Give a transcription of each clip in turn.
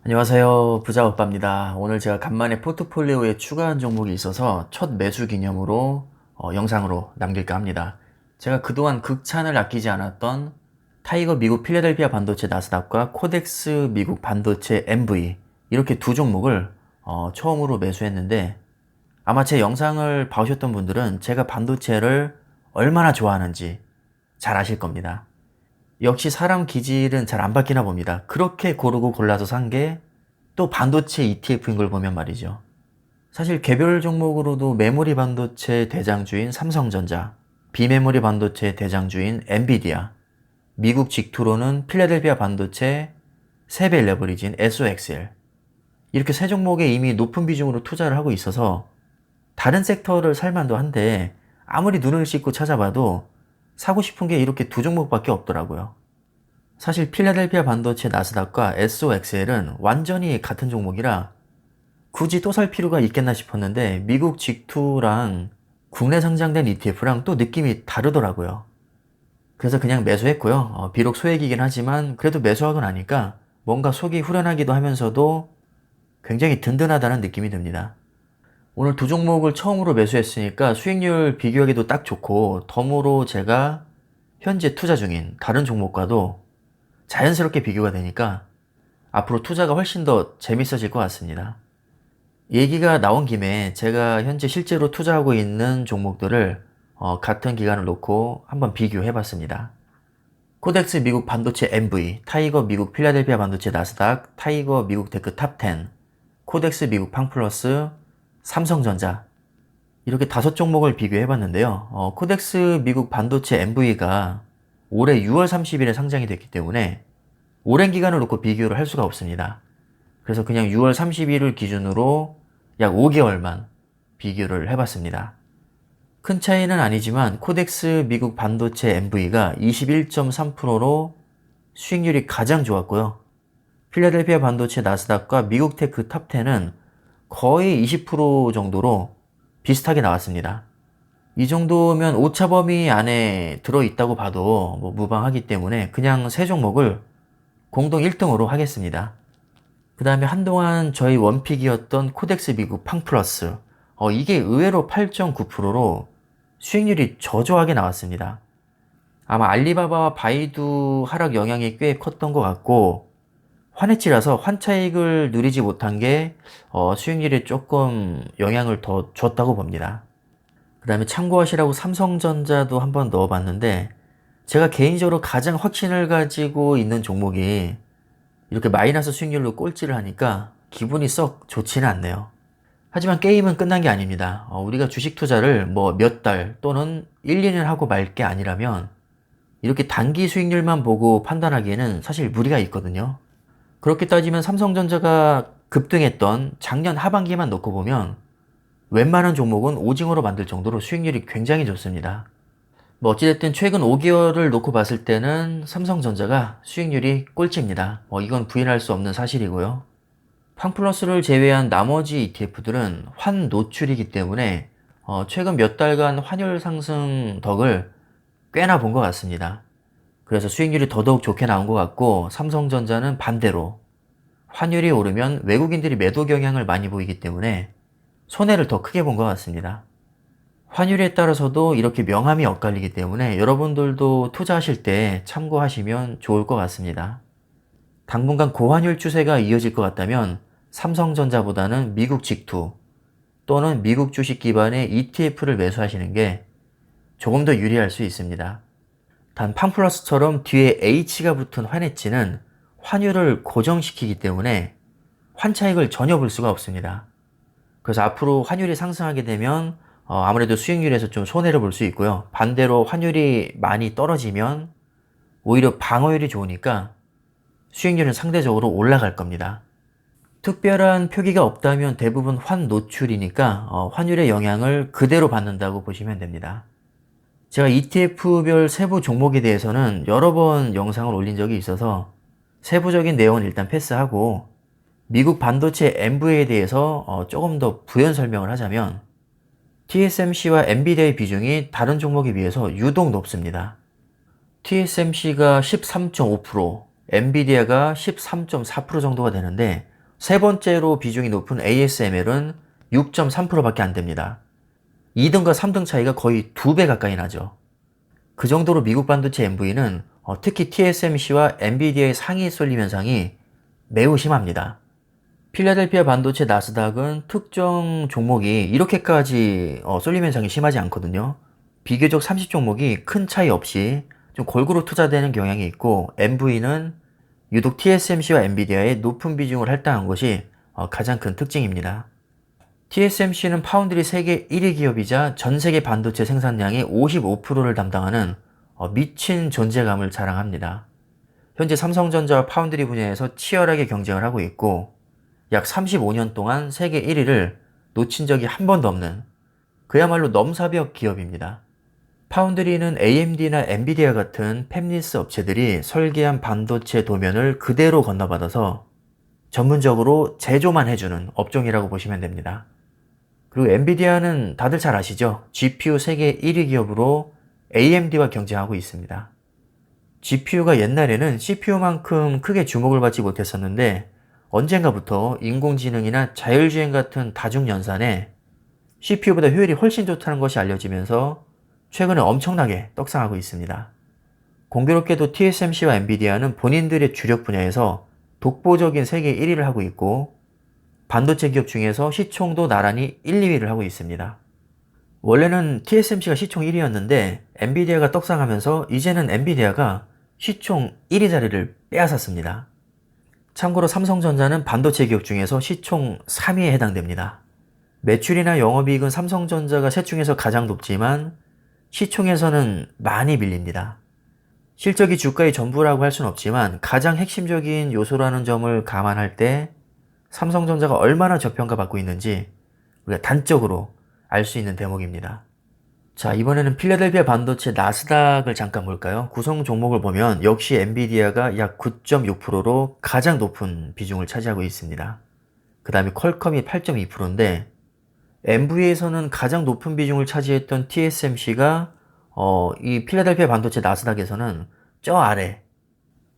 안녕하세요, 부자오빠입니다. 오늘 제가 간만에 포트폴리오에 추가한 종목이 있어서 첫 매수 기념으로 영상으로 남길까 합니다. 제가 그동안 극찬을 아끼지 않았던 타이거 미국 필라델피아 반도체 나스닥과 코덱스 미국 반도체 MV 이렇게 두 종목을 처음으로 매수했는데, 아마 제 영상을 봐오셨던 분들은 제가 반도체를 얼마나 좋아하는지 잘 아실 겁니다. 역시 사람 기질은 잘 안 바뀌나 봅니다. 그렇게 고르고 골라서 산 게 또 반도체 ETF인 걸 보면 말이죠. 사실 개별 종목으로도 메모리 반도체 대장주인 삼성전자, 비메모리 반도체 대장주인 엔비디아, 미국 직투로는 필라델피아 반도체 세배 레버리지인 SOXL, 이렇게 세 종목에 이미 높은 비중으로 투자를 하고 있어서 다른 섹터를 살만도 한데, 아무리 눈을 씻고 찾아봐도 사고 싶은 게 이렇게 두 종목밖에 없더라고요. 사실 필라델피아 반도체 나스닥과 SOXL은 완전히 같은 종목이라 굳이 또 살 필요가 있겠나 싶었는데, 미국 직투랑 국내 상장된 ETF랑 또 느낌이 다르더라고요. 그래서 그냥 매수했고요. 비록 소액이긴 하지만 그래도 매수하고 나니까 뭔가 속이 후련하기도 하면서도 굉장히 든든하다는 느낌이 듭니다. 오늘 두 종목을 처음으로 매수했으니까 수익률 비교하기도 딱 좋고, 덤으로 제가 현재 투자 중인 다른 종목과도 자연스럽게 비교가 되니까 앞으로 투자가 훨씬 더 재밌어질 것 같습니다. 얘기가 나온 김에 제가 현재 실제로 투자하고 있는 종목들을 같은 기간을 놓고 한번 비교해 봤습니다. 코덱스 미국 반도체 MV, 타이거 미국 필라델피아 반도체 나스닥, 타이거 미국 테크 탑10, 코덱스 미국 팡플러스, 삼성전자, 이렇게 5종목을 비교해 봤는데요. 코덱스 미국 반도체 MV가 올해 6월 30일에 상장이 됐기 때문에 오랜 기간을 놓고 비교를 할 수가 없습니다. 그래서 그냥 6월 30일을 기준으로 약 5개월만 비교를 해봤습니다. 큰 차이는 아니지만 코덱스 미국 반도체 MV가 21.3%로 수익률이 가장 좋았고요. 필라델피아 반도체 나스닥과 미국 테크 탑10은 거의 20% 정도로 비슷하게 나왔습니다. 이 정도면 오차 범위 안에 들어있다고 봐도 무방하기 때문에 그냥 세 종목을 공동 1등으로 하겠습니다. 그 다음에 한동안 저희 원픽이었던 코덱스 미국 팡플러스, 이게 의외로 8.9%로 수익률이 저조하게 나왔습니다. 아마 알리바바와 바이두 하락 영향이 꽤 컸던 것 같고, 환해치라서 환차익을 누리지 못한 게 수익률에 조금 영향을 더 줬다고 봅니다. 그 다음에 참고하시라고 삼성전자도 한번 넣어봤는데, 제가 개인적으로 가장 확신을 가지고 있는 종목이 이렇게 마이너스 수익률로 꼴찌를 하니까 기분이 썩 좋지는 않네요. 하지만 게임은 끝난 게 아닙니다. 우리가 주식 투자를 몇 달 또는 1, 2년 하고 말 게 아니라면 이렇게 단기 수익률만 보고 판단하기에는 사실 무리가 있거든요. 그렇게 따지면 삼성전자가 급등했던 작년 하반기만 놓고 보면 웬만한 종목은 오징어로 만들 정도로 수익률이 굉장히 좋습니다. 어찌됐든 최근 5개월을 놓고 봤을 때는 삼성전자가 수익률이 꼴찌입니다. 이건 부인할 수 없는 사실이고요. 팡플러스를 제외한 나머지 ETF들은 환 노출이기 때문에 최근 몇 달간 환율 상승 덕을 꽤나 본 것 같습니다. 그래서 수익률이 더더욱 좋게 나온 것 같고, 삼성전자는 반대로 환율이 오르면 외국인들이 매도 경향을 많이 보이기 때문에 손해를 더 크게 본 것 같습니다. 환율에 따라서도 이렇게 명암이 엇갈리기 때문에 여러분들도 투자하실 때 참고하시면 좋을 것 같습니다. 당분간 고환율 추세가 이어질 것 같다면 삼성전자보다는 미국 직투 또는 미국 주식 기반의 ETF를 매수하시는 게 조금 더 유리할 수 있습니다. 단 팡플러스처럼 뒤에 H가 붙은 환해치는 환율을 고정시키기 때문에 환차익을 전혀 볼 수가 없습니다. 그래서 앞으로 환율이 상승하게 되면 아무래도 수익률에서 좀 손해를 볼 수 있고요. 반대로 환율이 많이 떨어지면 오히려 방어율이 좋으니까 수익률은 상대적으로 올라갈 겁니다. 특별한 표기가 없다면 대부분 환 노출이니까 환율의 영향을 그대로 받는다고 보시면 됩니다. 제가 ETF별 세부 종목에 대해서는 여러 번 영상을 올린 적이 있어서 세부적인 내용은 일단 패스하고, 미국 반도체 MV에 대해서 조금 더 부연 설명을 하자면 TSMC와 엔비디아의 비중이 다른 종목에 비해서 유독 높습니다. TSMC가 13.5%, 엔비디아가 13.4% 정도가 되는데 세 번째로 비중이 높은 ASML은 6.3%밖에 안 됩니다. 2등과 3등 차이가 거의 2배 가까이 나죠. 그 정도로 미국 반도체 MV는 특히 TSMC와 엔비디아의 상위 쏠림 현상이 매우 심합니다. 필라델피아 반도체 나스닥은 특정 종목이 이렇게까지 쏠림 현상이 심하지 않거든요. 비교적 30종목이 큰 차이 없이 좀 골고루 투자되는 경향이 있고, MV는 유독 TSMC와 엔비디아의 높은 비중을 할당한 것이 가장 큰 특징입니다. TSMC는 파운드리 세계 1위 기업이자 전 세계 반도체 생산량의 55%를 담당하는 미친 존재감을 자랑합니다. 현재 삼성전자와 파운드리 분야에서 치열하게 경쟁을 하고 있고, 약 35년 동안 세계 1위를 놓친 적이 한 번도 없는 그야말로 넘사벽 기업입니다. 파운드리는 AMD나 엔비디아 같은 팹리스 업체들이 설계한 반도체 도면을 그대로 건너받아서 전문적으로 제조만 해주는 업종이라고 보시면 됩니다. 그리고 엔비디아는 다들 잘 아시죠? GPU 세계 1위 기업으로 AMD와 경쟁하고 있습니다. GPU가 옛날에는 CPU만큼 크게 주목을 받지 못했었는데, 언젠가부터 인공지능이나 자율주행 같은 다중연산에 CPU보다 효율이 훨씬 좋다는 것이 알려지면서 최근에 엄청나게 떡상하고 있습니다. 공교롭게도 TSMC와 엔비디아는 본인들의 주력 분야에서 독보적인 세계 1위를 하고 있고, 반도체 기업 중에서 시총도 나란히 1, 2위를 하고 있습니다. 원래는 TSMC가 시총 1위였는데 엔비디아가 떡상하면서 이제는 엔비디아가 시총 1위 자리를 빼앗았습니다. 참고로 삼성전자는 반도체 기업 중에서 시총 3위에 해당됩니다. 매출이나 영업이익은 삼성전자가 셋 중에서 가장 높지만 시총에서는 많이 밀립니다. 실적이 주가의 전부라고 할 수는 없지만 가장 핵심적인 요소라는 점을 감안할 때 삼성전자가 얼마나 저평가받고 있는지 우리가 단적으로 알 수 있는 대목입니다. 자, 이번에는 필라델피아 반도체 나스닥을 잠깐 볼까요? 구성 종목을 보면 역시 엔비디아가 약 9.6%로 가장 높은 비중을 차지하고 있습니다. 그 다음에 퀄컴이 8.2%인데 MV에서는 가장 높은 비중을 차지했던 TSMC가 이 필라델피아 반도체 나스닥에서는 저 아래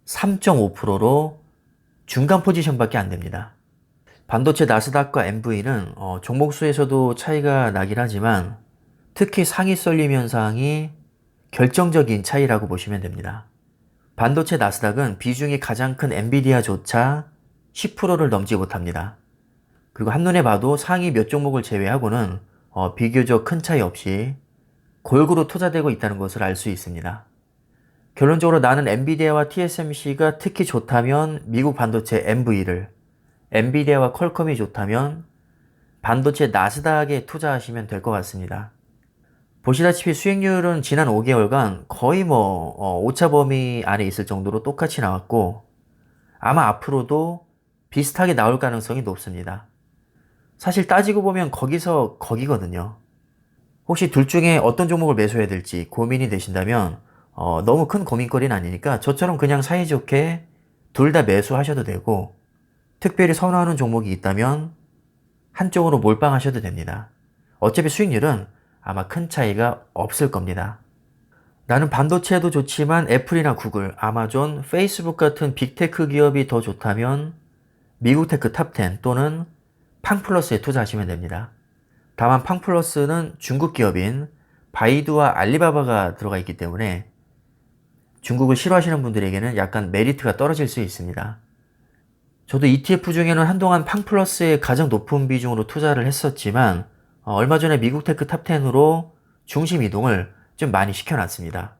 3.5%로 중간 포지션밖에 안 됩니다. 반도체 나스닥과 MV는 종목 수에서도 차이가 나긴 하지만 특히 상위 쏠림 현상이 결정적인 차이라고 보시면 됩니다. 반도체 나스닥은 비중이 가장 큰 엔비디아조차 10%를 넘지 못합니다. 그리고 한눈에 봐도 상위 몇 종목을 제외하고는 비교적 큰 차이 없이 골고루 투자되고 있다는 것을 알 수 있습니다. 결론적으로 나는 엔비디아와 TSMC가 특히 좋다면 미국 반도체 MV를, 엔비디아와 퀄컴이 좋다면 반도체 나스닥에 투자하시면 될 것 같습니다. 보시다시피 수익률은 지난 5개월간 거의 오차 범위 안에 있을 정도로 똑같이 나왔고, 아마 앞으로도 비슷하게 나올 가능성이 높습니다. 사실 따지고 보면 거기서 거기거든요. 혹시 둘 중에 어떤 종목을 매수해야 될지 고민이 되신다면 너무 큰 고민거리는 아니니까 저처럼 그냥 사이좋게 둘 다 매수하셔도 되고, 특별히 선호하는 종목이 있다면 한쪽으로 몰빵하셔도 됩니다. 어차피 수익률은 아마 큰 차이가 없을 겁니다. 나는 반도체도 좋지만 애플이나 구글, 아마존, 페이스북 같은 빅테크 기업이 더 좋다면 미국 테크 탑10 또는 팡플러스에 투자하시면 됩니다. 다만 팡플러스는 중국 기업인 바이두와 알리바바가 들어가 있기 때문에 중국을 싫어하시는 분들에게는 약간 메리트가 떨어질 수 있습니다. 저도 ETF 중에는 한동안 팡플러스에 가장 높은 비중으로 투자를 했었지만 얼마 전에 미국 테크 탑10으로 중심 이동을 좀 많이 시켜놨습니다.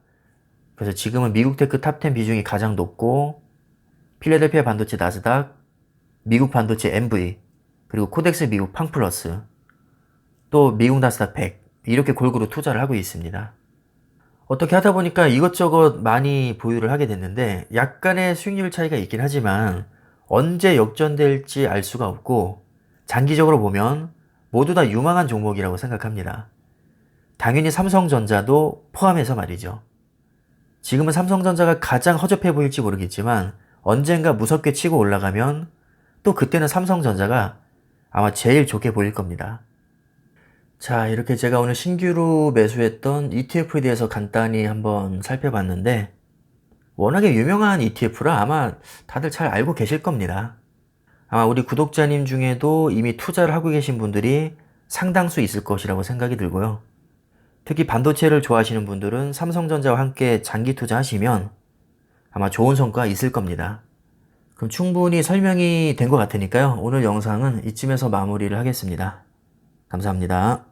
그래서 지금은 미국 테크 탑10 비중이 가장 높고 필라델피아 반도체 나스닥, 미국 반도체 MV, 그리고 코덱스 미국 팡플러스, 또 미국 나스닥 100 이렇게 골고루 투자를 하고 있습니다. 어떻게 하다 보니까 이것저것 많이 보유를 하게 됐는데 약간의 수익률 차이가 있긴 하지만 언제 역전될지 알 수가 없고 장기적으로 보면 모두 다 유망한 종목이라고 생각합니다. 당연히 삼성전자도 포함해서 말이죠. 지금은 삼성전자가 가장 허접해 보일지 모르겠지만 언젠가 무섭게 치고 올라가면 또 그때는 삼성전자가 아마 제일 좋게 보일 겁니다. 자, 이렇게 제가 오늘 신규로 매수했던 ETF에 대해서 간단히 한번 살펴봤는데 워낙에 유명한 ETF라 아마 다들 잘 알고 계실 겁니다. 아마 우리 구독자님 중에도 이미 투자를 하고 계신 분들이 상당수 있을 것이라고 생각이 들고요. 특히 반도체를 좋아하시는 분들은 삼성전자와 함께 장기 투자하시면 아마 좋은 성과 있을 겁니다. 그럼 충분히 설명이 된 것 같으니까요. 오늘 영상은 이쯤에서 마무리를 하겠습니다. 감사합니다.